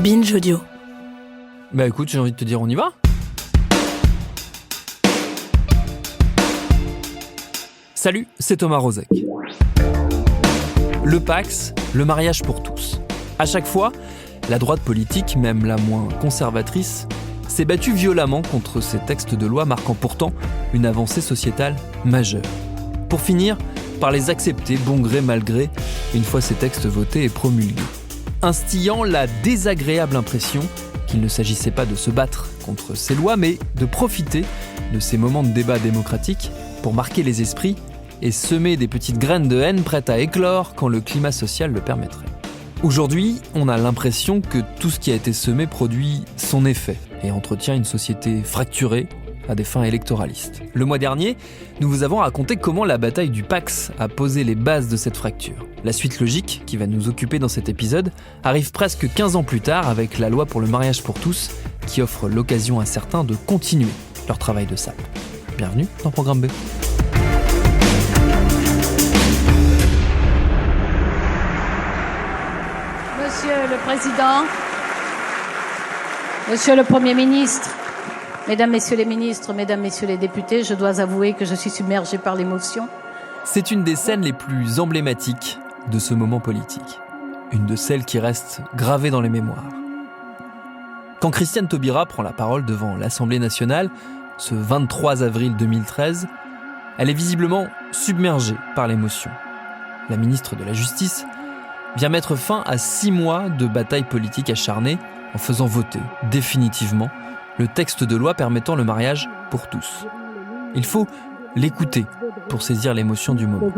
Binge Audio. Bah écoute, j'ai envie de te dire, on y va ? Salut, c'est Thomas Rozek. Le Pacs, le mariage pour tous. À chaque fois, la droite politique, même la moins conservatrice, s'est battue violemment contre ces textes de loi marquant pourtant une avancée sociétale majeure. Pour finir par les accepter bon gré mal gré une fois ces textes votés et promulgués, instillant la désagréable impression qu'il ne s'agissait pas de se battre contre ces lois, mais de profiter de ces moments de débat démocratique pour marquer les esprits et semer des petites graines de haine prêtes à éclore quand le climat social le permettrait. Aujourd'hui, on a l'impression que tout ce qui a été semé produit son effet et entretient une société fracturée à des fins électoralistes. Le mois dernier, nous vous avons raconté comment la bataille du Pacs a posé les bases de cette fracture. La suite logique, qui va nous occuper dans cet épisode, arrive presque 15 ans plus tard avec la loi pour le mariage pour tous, qui offre l'occasion à certains de continuer leur travail de sape. Bienvenue dans Programme B. Monsieur le Président, Monsieur le Premier ministre, Mesdames, Messieurs les ministres, Mesdames, Messieurs les députés, je dois avouer que je suis submergée par l'émotion. C'est une des scènes les plus emblématiques de ce moment politique. Une de celles qui restent gravées dans les mémoires. Quand Christiane Taubira prend la parole devant l'Assemblée nationale, ce 23 avril 2013, elle est visiblement submergée par l'émotion. La ministre de la Justice vient mettre fin à 6 mois de bataille politique acharnée en faisant voter définitivement le texte de loi permettant le mariage pour tous. Il faut l'écouter pour saisir l'émotion du moment.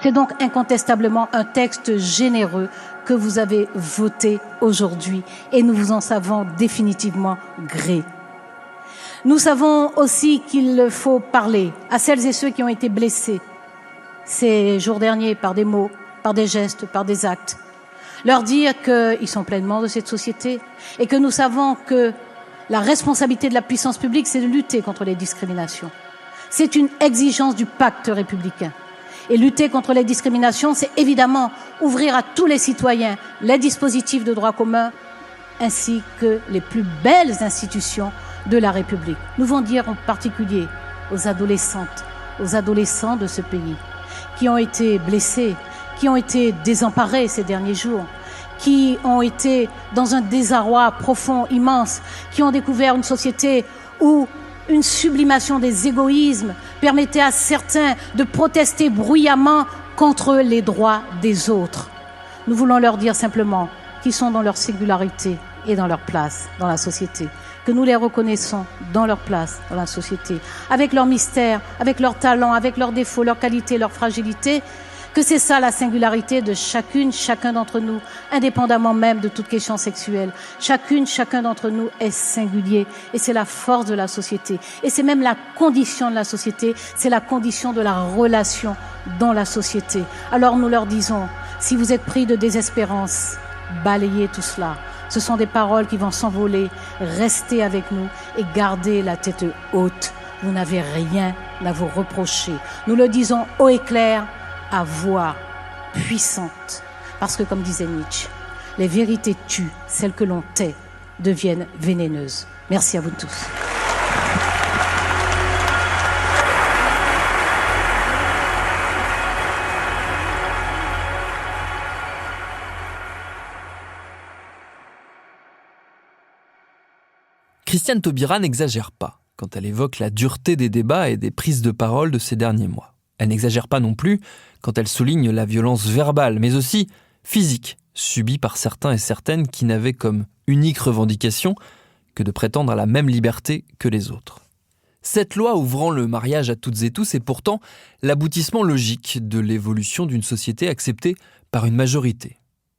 C'est donc incontestablement un texte généreux que vous avez voté aujourd'hui et nous vous en savons définitivement gré. Nous savons aussi qu'il faut parler à celles et ceux qui ont été blessés ces jours derniers par des mots, par des gestes, par des actes. Leur dire qu'ils sont pleinement de cette société et que nous savons que la responsabilité de la puissance publique, c'est de lutter contre les discriminations. C'est une exigence du pacte républicain. Et lutter contre les discriminations, c'est évidemment ouvrir à tous les citoyens les dispositifs de droit commun ainsi que les plus belles institutions de la République. Nous voulons dire en particulier aux adolescentes, aux adolescents de ce pays qui ont été blessés, qui ont été désemparés ces derniers jours, qui ont été dans un désarroi profond, immense, qui ont découvert une société où une sublimation des égoïsmes permettait à certains de protester bruyamment contre les droits des autres. Nous voulons leur dire simplement qu'ils sont dans leur singularité et dans leur place dans la société, que nous les reconnaissons dans leur place dans la société, avec leur mystère, avec leurs talents, avec leurs défauts, leurs qualités, leurs fragilités, que c'est ça la singularité de chacun d'entre nous, indépendamment même de toute question sexuelle. Chacun d'entre nous est singulier et c'est la force de la société. Et c'est même la condition de la société, c'est la condition de la relation dans la société. Alors nous leur disons, si vous êtes pris de désespérance, balayez tout cela. Ce sont des paroles qui vont s'envoler, restez avec nous et gardez la tête haute. Vous n'avez rien à vous reprocher. Nous le disons haut et clair, à voix puissante. Parce que, comme disait Nietzsche, les vérités tuent, celles que l'on tait deviennent vénéneuses. Merci à vous tous. Christiane Taubira n'exagère pas quand elle évoque la dureté des débats et des prises de parole de ces derniers mois. Elle n'exagère pas non plus quand elle souligne la violence verbale, mais aussi physique, subie par certains et certaines qui n'avaient comme unique revendication que de prétendre à la même liberté que les autres. Cette loi ouvrant le mariage à toutes et tous est pourtant l'aboutissement logique de l'évolution d'une société acceptée par une majorité.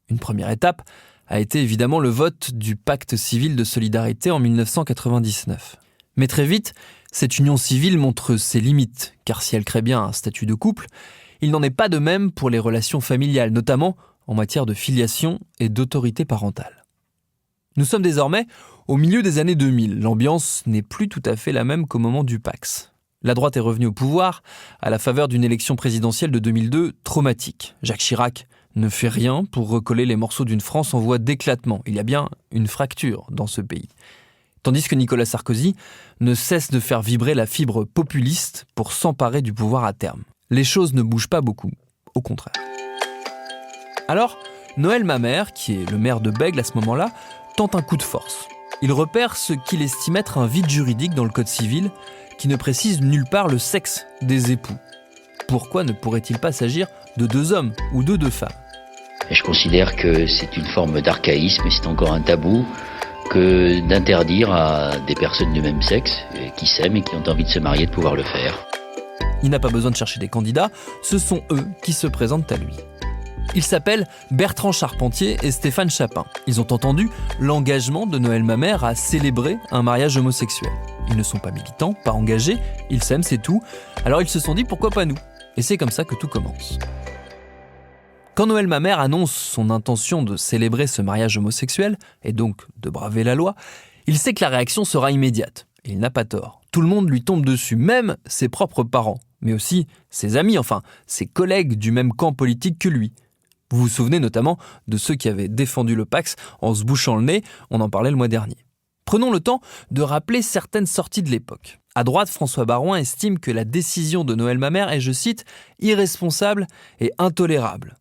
Une première étape a été évidemment le vote du pacte civil de solidarité en 1999. Mais très vite, cette union civile montre ses limites, car si elle crée bien un statut de couple, il n'en est pas de même pour les relations familiales, notamment en matière de filiation et d'autorité parentale. Nous sommes désormais au milieu des années 2000. L'ambiance n'est plus tout à fait la même qu'au moment du Pacs. La droite est revenue au pouvoir à la faveur d'une élection présidentielle de 2002 traumatique. Jacques Chirac ne fait rien pour recoller les morceaux d'une France en voie d'éclatement. Il y a bien une fracture dans ce pays. Tandis que Nicolas Sarkozy ne cesse de faire vibrer la fibre populiste pour s'emparer du pouvoir à terme. Les choses ne bougent pas beaucoup, au contraire. Alors, Noël Mamère, qui est le maire de Bègles à ce moment-là, tente un coup de force. Il repère ce qu'il estime être un vide juridique dans le Code civil qui ne précise nulle part le sexe des époux. Pourquoi ne pourrait-il pas s'agir de 2 hommes ou de 2 femmes ? Et je considère que c'est une forme d'archaïsme et c'est encore un tabou que d'interdire à des personnes du même sexe qui s'aiment et qui ont envie de se marier de pouvoir le faire. Il n'a pas besoin de chercher des candidats, ce sont eux qui se présentent à lui. Ils s'appellent Bertrand Charpentier et Stéphane Chapin. Ils ont entendu l'engagement de Noël Mamère à célébrer un mariage homosexuel. Ils ne sont pas militants, pas engagés, ils s'aiment, c'est tout. Alors ils se sont dit pourquoi pas nous ? Et c'est comme ça que tout commence. Quand Noël Mamère annonce son intention de célébrer ce mariage homosexuel, et donc de braver la loi, il sait que la réaction sera immédiate. Et il n'a pas tort. Tout le monde lui tombe dessus, même ses propres parents, mais aussi ses amis, enfin ses collègues du même camp politique que lui. Vous vous souvenez notamment de ceux qui avaient défendu le Pacs en se bouchant le nez, on en parlait le mois dernier. Prenons le temps de rappeler certaines sorties de l'époque. À droite, François Baroin estime que la décision de Noël Mamère est, je cite, « irresponsable et intolérable ».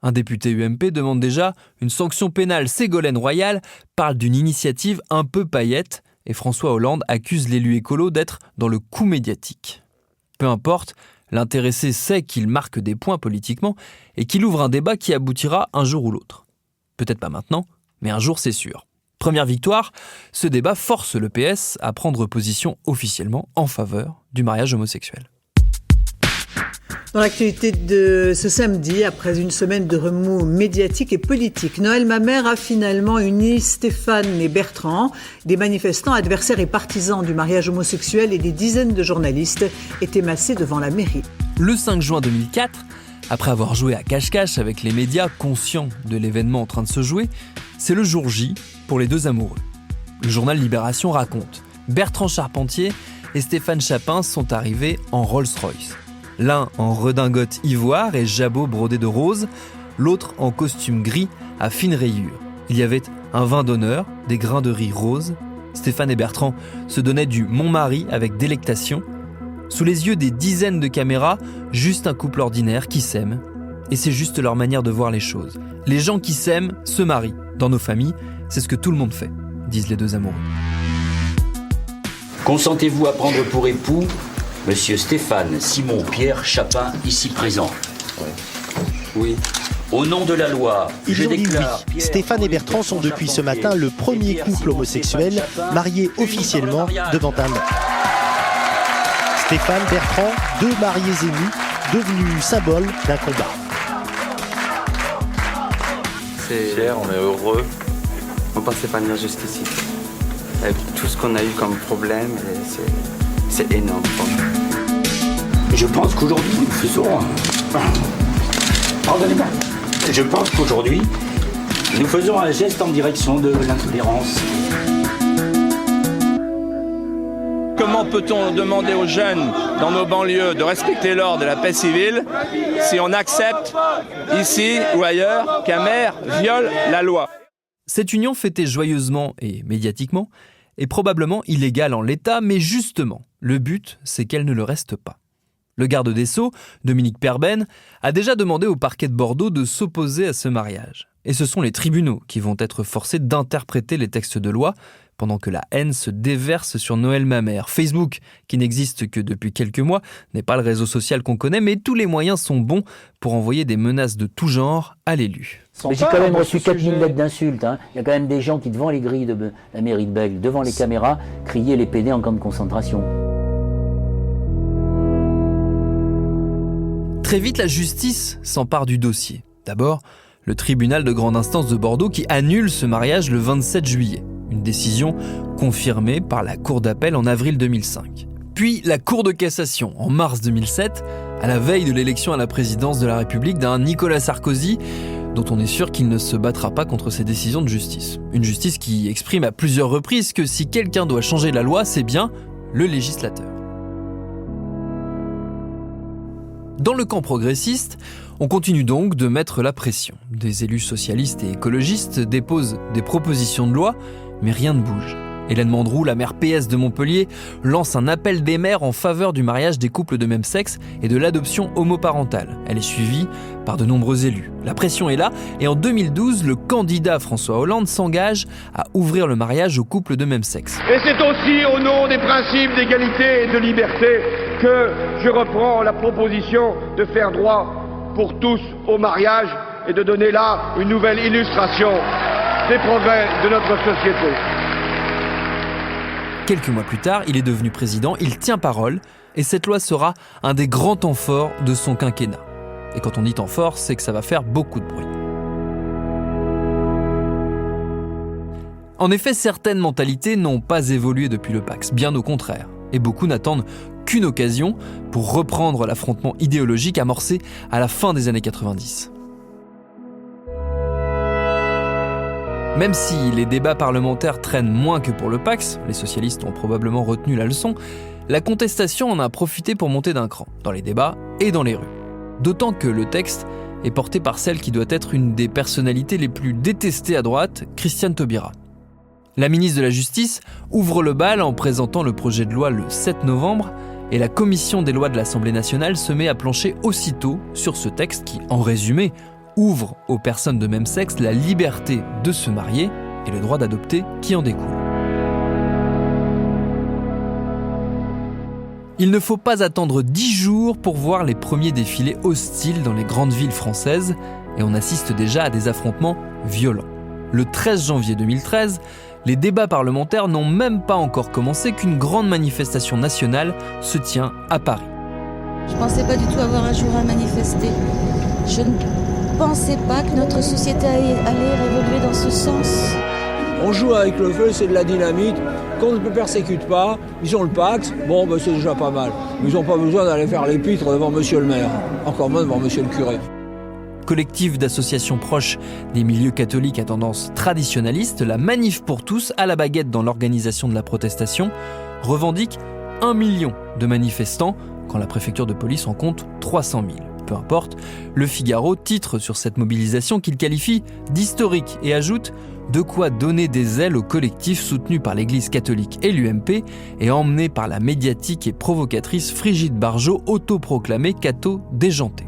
Un député UMP demande déjà une sanction pénale. Ségolène Royal parle d'une initiative un peu paillette et François Hollande accuse l'élu écolo d'être dans le coup médiatique. Peu importe, l'intéressé sait qu'il marque des points politiquement et qu'il ouvre un débat qui aboutira un jour ou l'autre. Peut-être pas maintenant, mais un jour c'est sûr. Première victoire, ce débat force le PS à prendre position officiellement en faveur du mariage homosexuel. Dans l'actualité de ce samedi, après une semaine de remous médiatiques et politiques, Noël Mamère a finalement uni Stéphane et Bertrand. Des manifestants, adversaires et partisans du mariage homosexuel et des dizaines de journalistes étaient massés devant la mairie. Le 5 juin 2004, après avoir joué à cache-cache avec les médias conscients de l'événement en train de se jouer, c'est le jour J pour les 2 amoureux. Le journal Libération raconte « Bertrand Charpentier et Stéphane Chapin sont arrivés en Rolls-Royce. L'un en redingote ivoire et jabot brodé de rose, l'autre en costume gris à fines rayures. Il y avait un vin d'honneur, des grains de riz roses. Stéphane et Bertrand se donnaient du Montmari avec délectation. Sous les yeux des dizaines de caméras, juste un couple ordinaire qui s'aime. Et c'est juste leur manière de voir les choses. Les gens qui s'aiment se marient. Dans nos familles, c'est ce que tout le monde fait, disent les 2 amoureux. Consentez-vous à prendre pour époux Monsieur Stéphane Simon Pierre Chapin, ici présent. Oui. Au nom de la loi, ils ont dit oui. Stéphane et Bertrand sont depuis ce matin le premier couple homosexuel marié officiellement devant un homme. Stéphane, Bertrand, 2 mariés émus, devenus symboles d'un combat. C'est fier, on est heureux. On pensait pas venir jusqu'ici. Avec tout ce qu'on a eu comme problème, c'est énorme. Je pense qu'aujourd'hui, nous faisons... Pardonnez-moi. Je pense qu'aujourd'hui, nous faisons un geste en direction de l'intolérance. Comment peut-on demander aux jeunes dans nos banlieues de respecter l'ordre et la paix civile si on accepte, ici ou ailleurs, qu'un maire viole la loi ? Cette union fêtée joyeusement et médiatiquement est probablement illégale en l'état, mais justement, le but, c'est qu'elle ne le reste pas. Le garde des Sceaux, Dominique Perben, a déjà demandé au parquet de Bordeaux de s'opposer à ce mariage. Et ce sont les tribunaux qui vont être forcés d'interpréter les textes de loi pendant que la haine se déverse sur Noël Mamère. Facebook, qui n'existe que depuis quelques mois, n'est pas le réseau social qu'on connaît, mais tous les moyens sont bons pour envoyer des menaces de tout genre à l'élu. Mais j'ai quand même reçu 4000 lettres d'insultes. Il y a quand même des gens qui, devant les grilles de la mairie de Bègles, devant les caméras, criaient les PD en camp de concentration. Très vite, la justice s'empare du dossier. D'abord, le tribunal de grande instance de Bordeaux qui annule ce mariage le 27 juillet. Une décision confirmée par la Cour d'appel en avril 2005. Puis la Cour de cassation en mars 2007, à la veille de l'élection à la présidence de la République d'un Nicolas Sarkozy, dont on est sûr qu'il ne se battra pas contre ces décisions de justice. Une justice qui exprime à plusieurs reprises que si quelqu'un doit changer la loi, c'est bien le législateur. Dans le camp progressiste, on continue donc de mettre la pression. Des élus socialistes et écologistes déposent des propositions de loi, mais rien ne bouge. Hélène Mandroux, la maire PS de Montpellier, lance un appel des maires en faveur du mariage des couples de même sexe et de l'adoption homoparentale. Elle est suivie par de nombreux élus. La pression est là et en 2012, le candidat François Hollande s'engage à ouvrir le mariage aux couples de même sexe. Et c'est aussi au nom des principes d'égalité et de liberté que je reprends la proposition de faire droit pour tous au mariage et de donner là une nouvelle illustration des progrès de notre société. Quelques mois plus tard, il est devenu président, il tient parole, et cette loi sera un des grands temps forts de son quinquennat. Et quand on dit temps fort, c'est que ça va faire beaucoup de bruit. En effet, certaines mentalités n'ont pas évolué depuis le Pacs, bien au contraire. Et beaucoup n'attendent qu'une occasion pour reprendre l'affrontement idéologique amorcé à la fin des années 90. Même si les débats parlementaires traînent moins que pour le Pacs, les socialistes ont probablement retenu la leçon, la contestation en a profité pour monter d'un cran, dans les débats et dans les rues. D'autant que le texte est porté par celle qui doit être une des personnalités les plus détestées à droite, Christiane Taubira. La ministre de la Justice ouvre le bal en présentant le projet de loi le 7 novembre, et la commission des lois de l'Assemblée nationale se met à plancher aussitôt sur ce texte qui, en résumé, ouvre aux personnes de même sexe la liberté de se marier et le droit d'adopter qui en découle. Il ne faut pas attendre 10 jours pour voir les premiers défilés hostiles dans les grandes villes françaises et on assiste déjà à des affrontements violents. Le 13 janvier 2013, les débats parlementaires n'ont même pas encore commencé qu'une grande manifestation nationale se tient à Paris. Je ne pensais pas du tout avoir un jour à manifester. Je ne pensais pas que notre société allait évoluer dans ce sens. On joue avec le feu, c'est de la dynamite. Qu'on ne persécute pas, ils ont le Pacs, c'est déjà pas mal. Ils n'ont pas besoin d'aller faire l'épître devant monsieur le maire, encore moins devant monsieur le curé. Collectif d'associations proches des milieux catholiques à tendance traditionnaliste, la Manif pour tous, à la baguette dans l'organisation de la protestation, revendique 1 million de manifestants quand la préfecture de police en compte 300 000. Peu importe, Le Figaro titre sur cette mobilisation qu'il qualifie d'historique et ajoute « De quoi donner des ailes au collectif soutenu par l'Église catholique et l'UMP et emmené par la médiatique et provocatrice Frigide Barjot, autoproclamée catho déjantée. »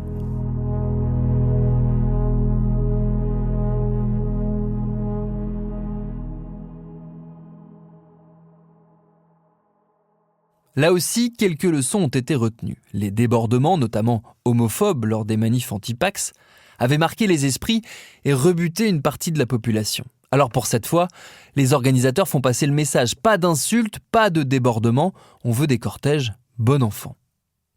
Là aussi, quelques leçons ont été retenues. Les débordements, notamment homophobes lors des manifs anti-Pacs, avaient marqué les esprits et rebuté une partie de la population. Alors pour cette fois, les organisateurs font passer le message, pas d'insultes, pas de débordements, on veut des cortèges bon enfant.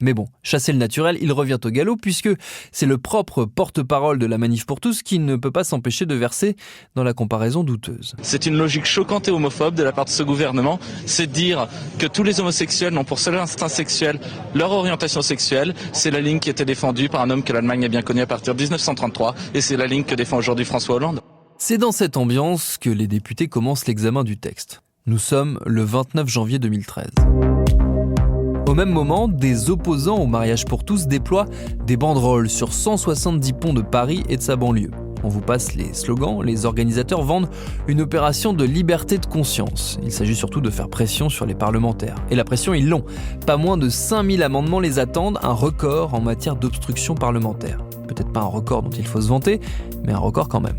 Mais bon, chasser le naturel, il revient au galop puisque c'est le propre porte-parole de la Manif pour tous qui ne peut pas s'empêcher de verser dans la comparaison douteuse. C'est une logique choquante et homophobe de la part de ce gouvernement, c'est de dire que tous les homosexuels n'ont pour seul instinct sexuel leur orientation sexuelle. C'est la ligne qui était défendue par un homme que l'Allemagne a bien connu à partir de 1933 et c'est la ligne que défend aujourd'hui François Hollande. C'est dans cette ambiance que les députés commencent l'examen du texte. Nous sommes le 29 janvier 2013. Au même moment, des opposants au mariage pour tous déploient des banderoles sur 170 ponts de Paris et de sa banlieue. On vous passe les slogans, les organisateurs vendent une opération de liberté de conscience. Il s'agit surtout de faire pression sur les parlementaires. Et la pression, ils l'ont. Pas moins de 5000 amendements les attendent, un record en matière d'obstruction parlementaire. Peut-être pas un record dont il faut se vanter, mais un record quand même.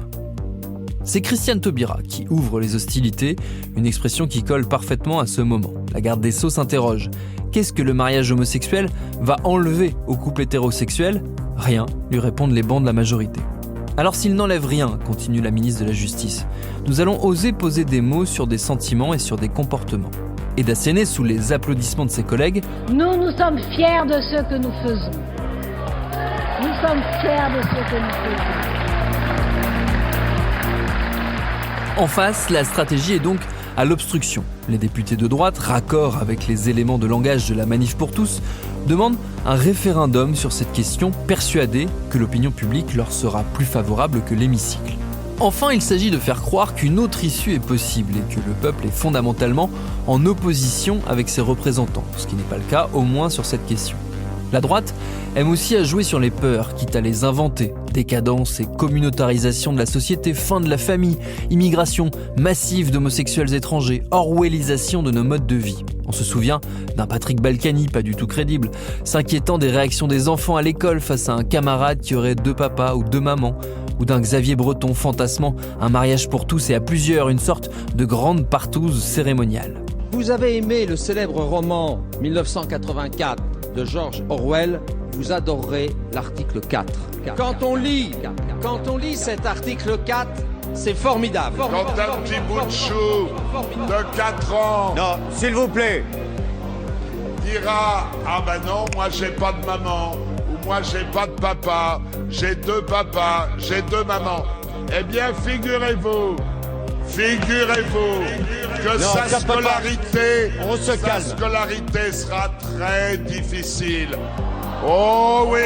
C'est Christiane Taubira qui ouvre les hostilités, une expression qui colle parfaitement à ce moment. La garde des Sceaux s'interroge. Qu'est-ce que le mariage homosexuel va enlever aux couples hétérosexuels ? Rien, lui répondent les bancs de la majorité. Alors s'il n'enlève rien, continue la ministre de la Justice, nous allons oser poser des mots sur des sentiments et sur des comportements. Et d'asséner sous les applaudissements de ses collègues « Nous sommes fiers de ce que nous faisons. Nous sommes fiers de ce que nous faisons. » En face, la stratégie est donc à l'obstruction. Les députés de droite, raccord avec les éléments de langage de la Manif pour tous, demandent un référendum sur cette question, persuadés que l'opinion publique leur sera plus favorable que l'hémicycle. Enfin, il s'agit de faire croire qu'une autre issue est possible et que le peuple est fondamentalement en opposition avec ses représentants, ce qui n'est pas le cas, au moins sur cette question. La droite aime aussi à jouer sur les peurs, quitte à les inventer. Décadence et communautarisation de la société, fin de la famille, immigration massive d'homosexuels étrangers, orwellisation de nos modes de vie. On se souvient d'un Patrick Balkany, pas du tout crédible, s'inquiétant des réactions des enfants à l'école face à un camarade qui aurait 2 papas ou 2 mamans, ou d'un Xavier Breton fantasmant un mariage pour tous et à plusieurs, une sorte de grande partouze cérémoniale. Vous avez aimé le célèbre roman 1984 de George Orwell, vous adorerez l'article 4. Quand on lit cet article 4, c'est formidable. Quand un petit bout de chou de 4 ans, non, s'il vous plaît, dira « Ah ben non, moi j'ai pas de maman » ou « Moi j'ai pas de papa, j'ai 2 papas, j'ai 2 mamans ». Eh bien, figurez-vous que sa scolarité sera très difficile. Oh oui.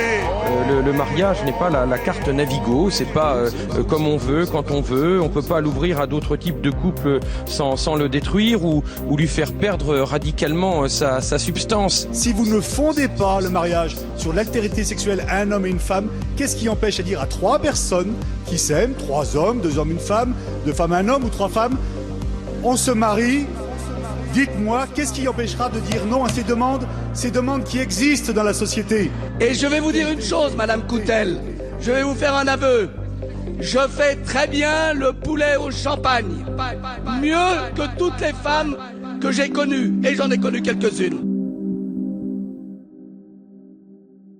Le mariage n'est pas la carte Navigo, c'est pas comme on veut, quand on veut. On peut pas l'ouvrir à d'autres types de couples sans le détruire ou lui faire perdre radicalement sa substance. Si vous ne fondez pas le mariage sur l'altérité sexuelle à un homme et une femme, qu'est-ce qui empêche à dire à 3 personnes qui s'aiment, 3 hommes, 2 hommes, 1 femme, 2 femmes, 1 homme ou 3 femmes, on se marie? Dites-moi, qu'est-ce qui empêchera de dire non à ces demandes qui existent dans la société? Et je vais vous dire une chose, Madame Coutel, je vais vous faire un aveu. Je fais très bien le poulet au champagne, mieux que toutes les femmes que j'ai connues, et j'en ai connu quelques-unes.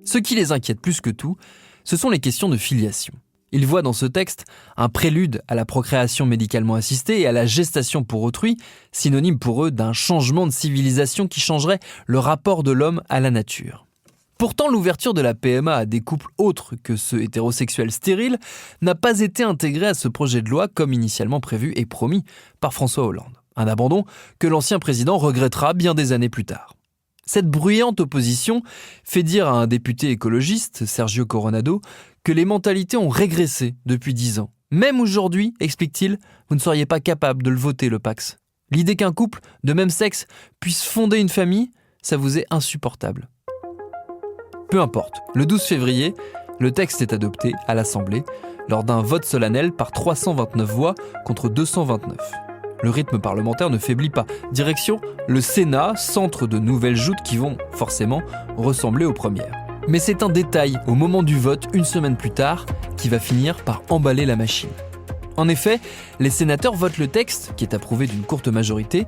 Ce qui les inquiète plus que tout, ce sont les questions de filiation. Ils voient dans ce texte un prélude à la procréation médicalement assistée et à la gestation pour autrui, synonyme pour eux d'un changement de civilisation qui changerait le rapport de l'homme à la nature. Pourtant, l'ouverture de la PMA à des couples autres que ceux hétérosexuels stériles n'a pas été intégrée à ce projet de loi comme initialement prévu et promis par François Hollande. Un abandon que l'ancien président regrettera bien des années plus tard. Cette bruyante opposition fait dire à un député écologiste, Sergio Coronado, que les mentalités ont régressé depuis 10 ans. Même aujourd'hui, explique-t-il, vous ne seriez pas capable de le voter, le Pacs. L'idée qu'un couple de même sexe puisse fonder une famille, ça vous est insupportable. Peu importe, le 12 février, le texte est adopté à l'Assemblée lors d'un vote solennel par 329 voix contre 229. Le rythme parlementaire ne faiblit pas. Direction le Sénat, centre de nouvelles joutes qui vont forcément ressembler aux premières. Mais c'est un détail au moment du vote, une semaine plus tard, qui va finir par emballer la machine. En effet, les sénateurs votent le texte, qui est approuvé d'une courte majorité,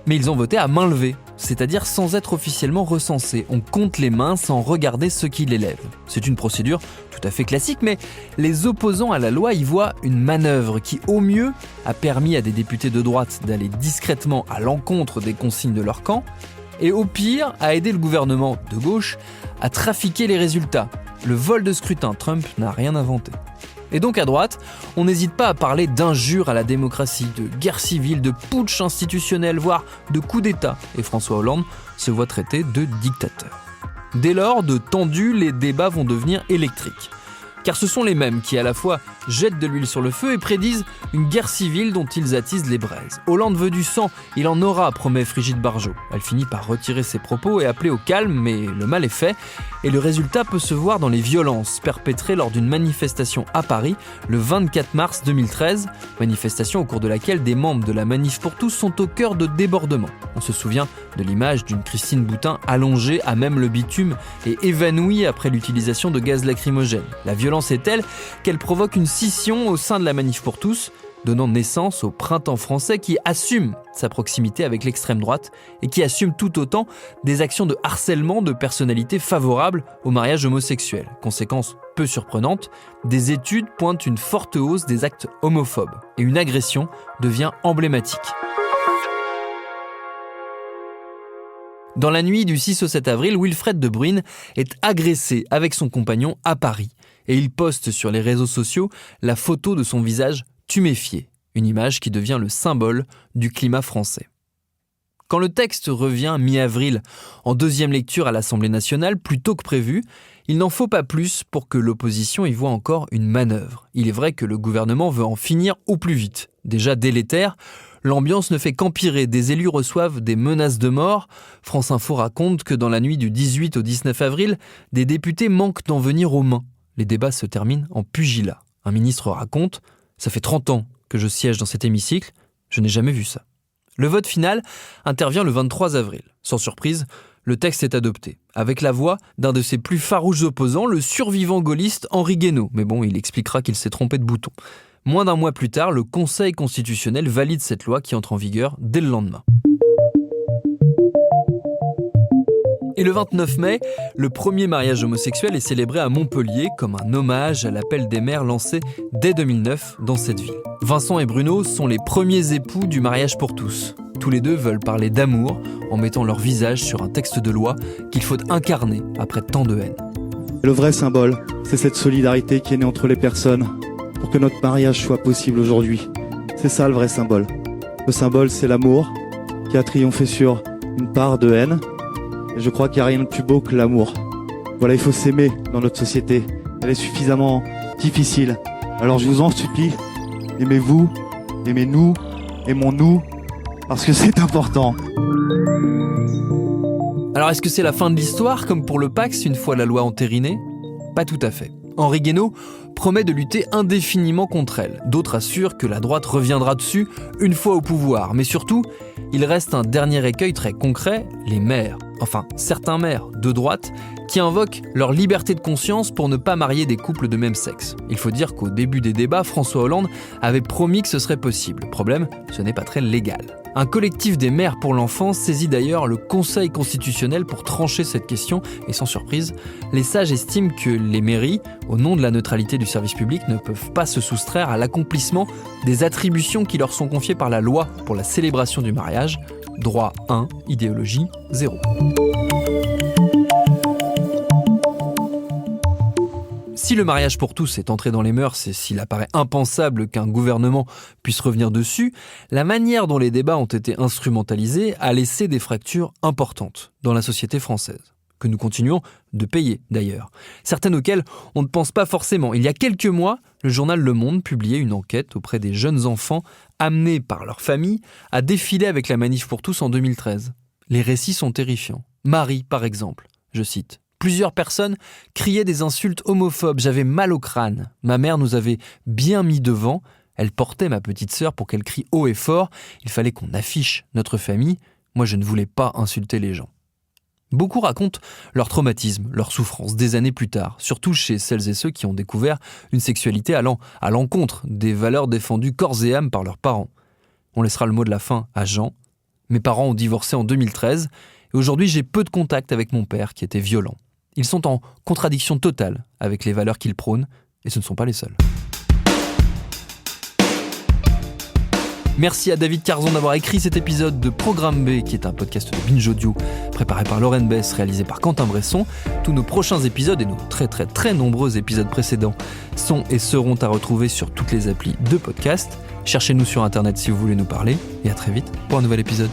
mais ils ont voté à main levée, c'est-à-dire sans être officiellement recensés. On compte les mains sans regarder ceux qui les lèvent. C'est une procédure tout à fait classique, mais les opposants à la loi y voient une manœuvre qui, au mieux, a permis à des députés de droite d'aller discrètement à l'encontre des consignes de leur camp, et au pire, a aidé le gouvernement de gauche à trafiquer les résultats. Le vol de scrutin, Trump n'a rien inventé. Et donc à droite, on n'hésite pas à parler d'injures à la démocratie, de guerre civile, de putsch institutionnel, voire de coup d'État. Et François Hollande se voit traité de dictateur. Dès lors, de tendus, les débats vont devenir électriques. Car ce sont les mêmes qui à la fois jettent de l'huile sur le feu et prédisent une guerre civile dont ils attisent les braises. Hollande veut du sang, il en aura, promet Brigitte Bardot. Elle finit par retirer ses propos et appeler au calme, mais le mal est fait. Et le résultat peut se voir dans les violences perpétrées lors d'une manifestation à Paris le 24 mars 2013, manifestation au cours de laquelle des membres de la Manif pour tous sont au cœur de débordements. On se souvient de l'image d'une Christine Boutin allongée à même le bitume et évanouie après l'utilisation de gaz lacrymogène. La violence est telle qu'elle provoque une scission au sein de la Manif pour tous, donnant naissance au printemps français qui assume sa proximité avec l'extrême droite et qui assume tout autant des actions de harcèlement de personnalités favorables au mariage homosexuel. Conséquence peu surprenante, des études pointent une forte hausse des actes homophobes et une agression devient emblématique. Dans la nuit du 6 au 7 avril, Wilfred De Bruyne est agressé avec son compagnon à Paris et il poste sur les réseaux sociaux la photo de son visage tuméfié, une image qui devient le symbole du climat français. Quand le texte revient mi-avril en deuxième lecture à l'Assemblée nationale, plus tôt que prévu, il n'en faut pas plus pour que l'opposition y voit encore une manœuvre. Il est vrai que le gouvernement veut en finir au plus vite. Déjà délétère, l'ambiance ne fait qu'empirer. Des élus reçoivent des menaces de mort. France Info raconte que dans la nuit du 18 au 19 avril, des députés manquent d'en venir aux mains. Les débats se terminent en pugilat. Un ministre raconte « Ça fait 30 ans que je siège dans cet hémicycle, je n'ai jamais vu ça ». Le vote final intervient le 23 avril. Sans surprise, le texte est adopté, avec la voix d'un de ses plus farouches opposants, le survivant gaulliste Henri Guénaud. Mais bon, il expliquera qu'il s'est trompé de bouton. Moins d'un mois plus tard, le Conseil constitutionnel valide cette loi qui entre en vigueur dès le lendemain. Et le 29 mai, le premier mariage homosexuel est célébré à Montpellier comme un hommage à l'appel des maires lancé dès 2009 dans cette ville. Vincent et Bruno sont les premiers époux du mariage pour tous. Tous les deux veulent parler d'amour en mettant leur visage sur un texte de loi qu'il faut incarner après tant de haine. Le vrai symbole, c'est cette solidarité qui est née entre les personnes pour que notre mariage soit possible aujourd'hui. C'est ça le vrai symbole. Le symbole, c'est l'amour qui a triomphé sur une part de haine. Et je crois qu'il n'y a rien de plus beau que l'amour. Voilà, il faut s'aimer dans notre société. Elle est suffisamment difficile. Alors je vous en supplie, aimez-vous, aimez-nous, aimons-nous, parce que c'est important. Alors est-ce que c'est la fin de l'histoire, comme pour le Pacs, une fois la loi entérinée ? Pas tout à fait. Henri Guénaud promet de lutter indéfiniment contre elle. D'autres assurent que la droite reviendra dessus une fois au pouvoir. Mais surtout, il reste un dernier écueil très concret, les maires. Enfin, certains maires de droite qui invoquent leur liberté de conscience pour ne pas marier des couples de même sexe. Il faut dire qu'au début des débats, François Hollande avait promis que ce serait possible. Le problème, ce n'est pas très légal. Un collectif des maires pour l'enfance saisit d'ailleurs le Conseil constitutionnel pour trancher cette question et sans surprise, les sages estiment que les mairies, au nom de la neutralité du service public, ne peuvent pas se soustraire à l'accomplissement des attributions qui leur sont confiées par la loi pour la célébration du mariage. Droit 1, idéologie 0. Si le mariage pour tous est entré dans les mœurs et s'il apparaît impensable qu'un gouvernement puisse revenir dessus, la manière dont les débats ont été instrumentalisés a laissé des fractures importantes dans la société française, que nous continuons de payer d'ailleurs. Certaines auxquelles on ne pense pas forcément. Il y a quelques mois, le journal Le Monde publiait une enquête auprès des jeunes enfants amenés par leur famille à défiler avec la Manif pour tous en 2013. Les récits sont terrifiants. Marie, par exemple, je cite. Plusieurs personnes criaient des insultes homophobes. J'avais mal au crâne. Ma mère nous avait bien mis devant. Elle portait ma petite sœur pour qu'elle crie haut et fort. Il fallait qu'on affiche notre famille. Moi, je ne voulais pas insulter les gens. Beaucoup racontent leur traumatisme, leur souffrance des années plus tard, surtout chez celles et ceux qui ont découvert une sexualité allant à l'encontre des valeurs défendues corps et âme par leurs parents. On laissera le mot de la fin à Jean. Mes parents ont divorcé en 2013 et aujourd'hui j'ai peu de contact avec mon père qui était violent. Ils sont en contradiction totale avec les valeurs qu'ils prônent, et ce ne sont pas les seuls. Merci à David Carzon d'avoir écrit cet épisode de Programme B, qui est un podcast de Binge Audio, préparé par Lauren Bess, réalisé par Quentin Bresson. Tous nos prochains épisodes et nos très nombreux épisodes précédents sont et seront à retrouver sur toutes les applis de podcast. Cherchez-nous sur Internet si vous voulez nous parler, et à très vite pour un nouvel épisode.